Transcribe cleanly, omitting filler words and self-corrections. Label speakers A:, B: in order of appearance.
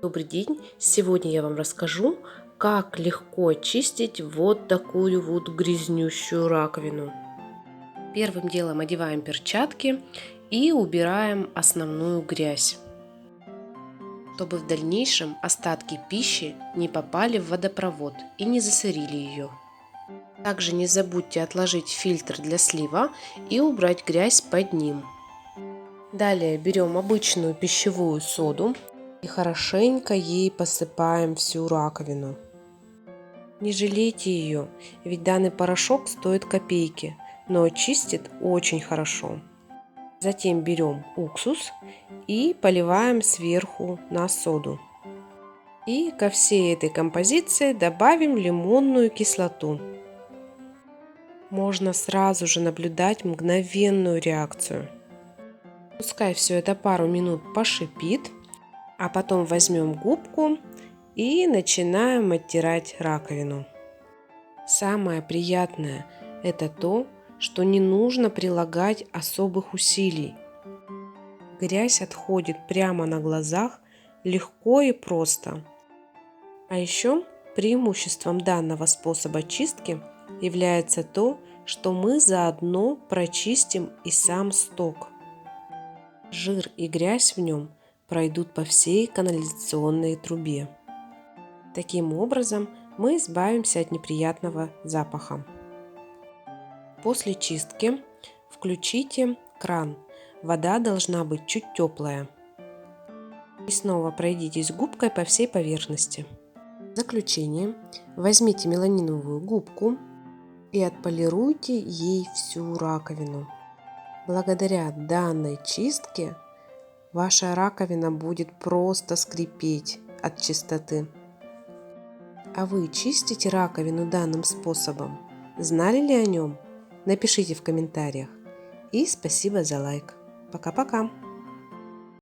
A: Добрый день! Сегодня я вам расскажу, как легко очистить вот такую вот грязнющую раковину. Первым делом одеваем перчатки и убираем основную грязь, чтобы в дальнейшем остатки пищи не попали в водопровод и не засорили ее. Также не забудьте отложить фильтр для слива и убрать грязь под ним. Далее берем обычную пищевую соду и хорошенько ей посыпаем всю раковину. Не жалейте ее, ведь данный порошок стоит копейки, но чистит очень хорошо. Затем берем уксус и поливаем сверху на соду. И ко всей этой композиции добавим лимонную кислоту. Можно сразу же наблюдать мгновенную реакцию. Пускай все это пару минут пошипит, а потом возьмем губку и начинаем оттирать раковину. Самое приятное – это то, что не нужно прилагать особых усилий. Грязь отходит прямо на глазах, легко и просто. А еще преимуществом данного способа чистки является то, что мы заодно прочистим и сам сток. Жир и грязь в нем пройдут по всей канализационной трубе. Таким образом, мы избавимся от неприятного запаха. После чистки включите кран. Вода должна быть чуть теплая. И снова пройдитесь губкой по всей поверхности. В заключение возьмите меламиновую губку и отполируйте ей всю раковину. Благодаря данной чистке ваша раковина будет просто скрипеть от чистоты. А вы чистите раковину данным способом? Знали ли о нем? Напишите в комментариях. И спасибо за лайк. Пока-пока!